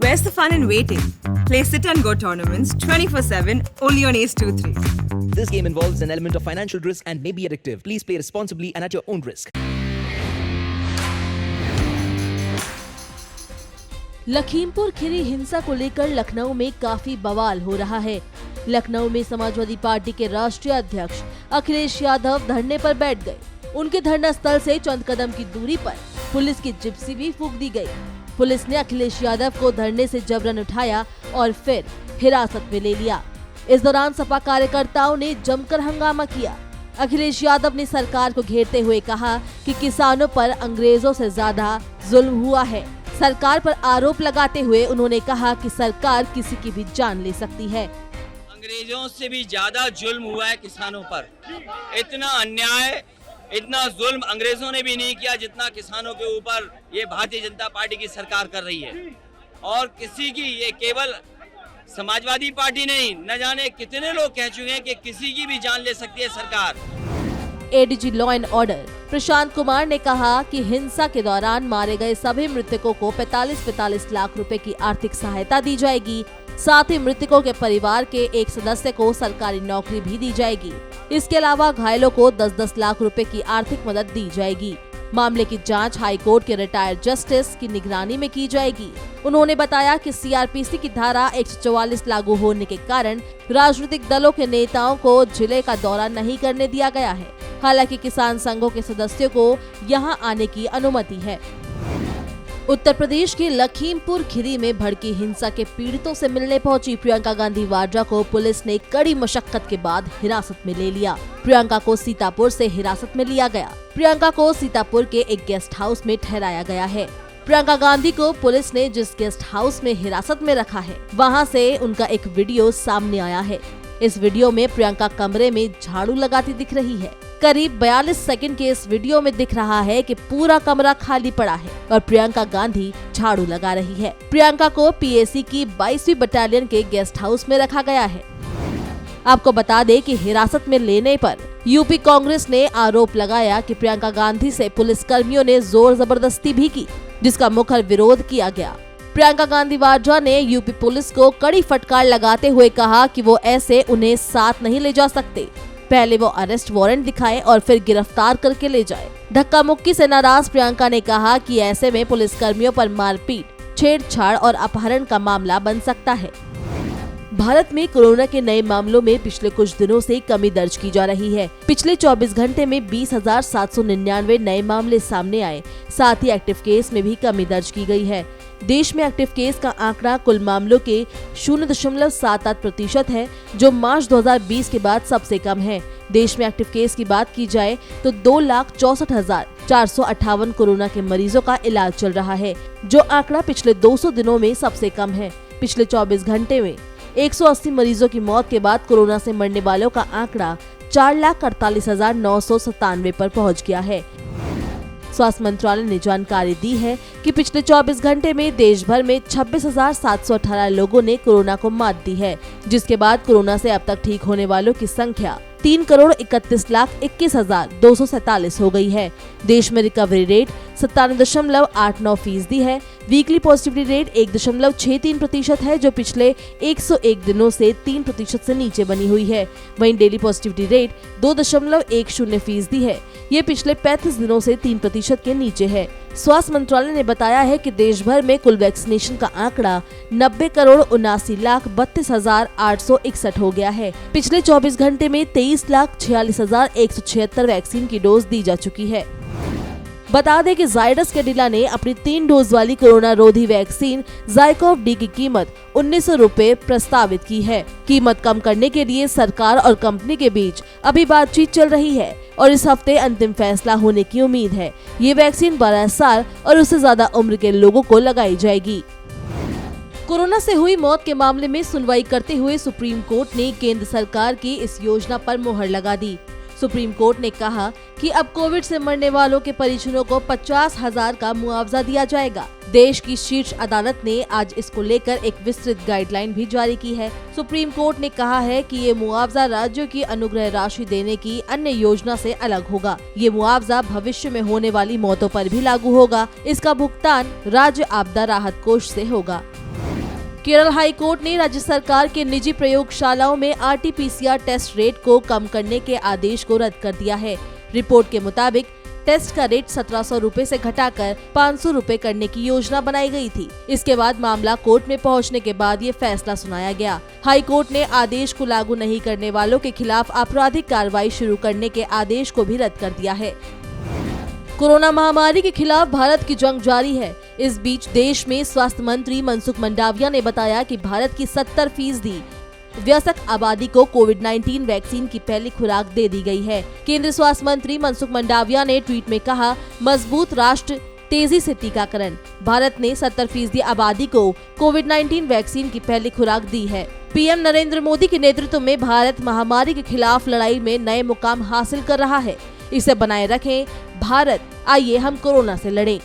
Where's the fun in waiting? Play Sit and Go tournaments 24/7 only on Ace 2-3. This game involves an element of financial risk and may be addictive. Please play responsibly and at your own risk. Lakhimpur Kheri हिंसा को लेकर लखनऊ में काफी बवाल हो रहा है। लखनऊ में समाजवादी पार्टी के राष्ट्रीय अध्यक्ष अखिलेश यादव धरने पर बैठ गए। उनके धरना स्थल से चंद कदम की दूरी पर पुलिस की जिप्सी भी फूंक दी गई। पुलिस ने अखिलेश यादव को धरने से जबरन उठाया और फिर हिरासत में ले लिया। इस दौरान सपा कार्यकर्ताओं ने जमकर हंगामा किया। अखिलेश यादव ने सरकार को घेरते हुए कहा कि किसानों पर अंग्रेजों से ज्यादा जुल्म हुआ है। सरकार पर आरोप लगाते हुए उन्होंने कहा कि सरकार किसी की भी जान ले सकती है। अंग्रेजों से भी ज्यादा जुल्म हुआ है किसानों पर। इतना अन्याय, इतना जुल्म अंग्रेजों ने भी नहीं किया जितना किसानों के ऊपर ये भारतीय जनता पार्टी की सरकार कर रही है। और किसी की, ये केवल समाजवादी पार्टी नहीं, न जाने कितने लोग कह चुके हैं कि किसी की भी जान ले सकती है सरकार। ADG law and order Prashant Kumar ने कहा कि हिंसा के दौरान मारे गए सभी मृतकों को 45-45 लाख रुपए की आर्थिक सहायता दी जाएगी। साथ ही मृतकों के परिवार के एक सदस्य को सरकारी नौकरी भी दी जाएगी। इसके अलावा घायलों को 10-10 लाख रुपए की आर्थिक मदद दी जाएगी। मामले की जांच हाई कोर्ट के रिटायर्ड जस्टिस की निगरानी में की जाएगी। उन्होंने बताया कि सीआरपीसी की धारा 144 लागू होने के कारण राजनीतिक दलों के नेताओं को जिले का दौरा नहीं करने दिया गया है। हालांकि किसान संघों के सदस्यों को यहां आने की अनुमति है। उत्तर प्रदेश के लखीमपुर खीरी में भड़की हिंसा के पीड़ितों से मिलने पहुंची प्रियंका गांधी वाड्रा को पुलिस ने कड़ी मशक्कत के बाद हिरासत में ले लिया। प्रियंका को सीतापुर से हिरासत में लिया गया। प्रियंका को सीतापुर के एक गेस्ट हाउस में ठहराया गया है। प्रियंका गांधी को पुलिस ने जिस गेस्ट हाउस में हिरासत में रखा है, वहां से उनका एक वीडियो सामने आया है। इस वीडियो में प्रियंका कमरे में झाड़ू लगाती दिख रही है। करीब 42 सेकंड के इस वीडियो में दिख रहा है कि पूरा कमरा खाली पड़ा है और प्रियंका गांधी झाड़ू लगा रही है। प्रियंका को पीएसी की 22वीं बटालियन के गेस्ट हाउस में रखा गया है। आपको बता दें कि हिरासत में लेने पर यूपी कांग्रेस ने आरोप लगाया कि प्रियंका गांधी से पुलिस कर्मियों ने जोर जबरदस्ती भी की, जिसका मुखर विरोध किया गया। प्रियंका गांधी वाड्रा ने यूपी पुलिस को कड़ी फटकार लगाते हुए कहा कि वो ऐसे उन्हें साथ नहीं ले जा सकते। पहले वो अरेस्ट वारंट दिखाए और फिर गिरफ्तार करके ले जाए। धक्का मुक्की से नाराज प्रियंका ने कहा कि ऐसे में पुलिस कर्मियों पर मारपीट, छेड़छाड़ और अपहरण का मामला बन सकता है। भारत में कोरोना के नए मामलों में पिछले कुछ दिनों से कमी दर्ज की जा रही है। पिछले 24 घंटे में 20,799 नए मामले सामने आए। साथ ही एक्टिव केस में भी कमी दर्ज की गई है। देश में एक्टिव केस का आंकड़ा कुल मामलों के 0.78% है, जो मार्च 2020 के बाद सबसे कम है। देश में एक्टिव केस की बात की जाए तो 2,64,458 कोरोना के मरीजों का इलाज चल रहा है, जो आंकड़ा पिछले 200 दिनों में सबसे कम है। पिछले 24 घंटे में 180 मरीजों की मौत के बाद कोरोना से मरने वालों का आंकड़ा 4,48,997 पर पहुंच गया है। स्वास्थ्य मंत्रालय ने जानकारी दी है कि पिछले 24 घंटे में देश भर में 26,718 लोगों ने कोरोना को मात दी है, जिसके बाद कोरोना से अब तक ठीक होने वालों की संख्या 3,31,21,247 हो गई है। देश में रिकवरी रेट 97.89% है। वीकली पॉजिटिविटी रेट 1.63% है, जो पिछले 101 दिनों से 3% से नीचे बनी हुई है। वहीं डेली पॉजिटिविटी रेट 2.10% है। ये पिछले 35 दिनों से 3% के नीचे है। स्वास्थ्य मंत्रालय ने बताया है कि देश भर में कुल वैक्सीनेशन का आंकड़ा 90,79,32,861 हो गया है। पिछले 24 घंटे में 23,46,176 वैक्सीन की डोज दी जा चुकी है। बता दें कि जायडस कैडिला ने अपनी 3 डोज वाली कोरोना रोधी वैक्सीन ज़ाइकोव डी की कीमत 1900 रुपए प्रस्तावित की है। कीमत कम करने के लिए सरकार और कंपनी के बीच अभी बातचीत चल रही है और इस हफ्ते अंतिम फैसला होने की उम्मीद है। ये वैक्सीन 12 साल और उससे ज्यादा उम्र के लोगों को लगाई जाएगी। कोरोना से हुई मौत के मामले में सुनवाई करते हुए सुप्रीम कोर्ट ने केंद्र सरकार की इस योजना पर मुहर लगा दी। सुप्रीम कोर्ट ने कहा कि अब कोविड से मरने वालों के परिजनों को 50,000 का मुआवजा दिया जाएगा। देश की शीर्ष अदालत ने आज इसको लेकर एक विस्तृत गाइडलाइन भी जारी की है। सुप्रीम कोर्ट ने कहा है कि ये मुआवजा राज्यों की अनुग्रह राशि देने की अन्य योजना से अलग होगा। ये मुआवजा भविष्य में होने वाली मौतों पर भी लागू होगा। इसका भुगतान राज्य आपदा राहत कोष से होगा। केरल हाई कोर्ट ने राज्य सरकार के निजी प्रयोगशालाओं में RT-PCR टेस्ट रेट को कम करने के आदेश को रद्द कर दिया है। रिपोर्ट के मुताबिक टेस्ट का रेट 1700 रुपए से घटाकर 500 रुपए करने की योजना बनाई गई थी। इसके बाद मामला कोर्ट में पहुंचने के बाद ये फैसला सुनाया गया। हाई कोर्ट ने आदेश को लागू नहीं करने वालों के खिलाफ आपराधिक कार्रवाई शुरू करने के आदेश को भी रद्द कर दिया है। कोरोना महामारी के खिलाफ भारत की जंग जारी है। इस बीच देश में स्वास्थ्य मंत्री मनसुख मंडाविया ने बताया कि भारत की 70% वयस्क आबादी को कोविड-19 वैक्सीन की पहली खुराक दे दी गई है। केंद्रीय स्वास्थ्य मंत्री मनसुख मंडाविया ने ट्वीट में कहा, मजबूत राष्ट्र, तेजी से टीकाकरण। भारत ने 70% आबादी को कोविड-19 वैक्सीन की पहली खुराक दी है। पीएम नरेंद्र मोदी के नेतृत्व में भारत महामारी के खिलाफ लड़ाई में नए मुकाम हासिल कर रहा है। इसे बनाए रखें। भारत, आइए हम कोरोना से लड़ें।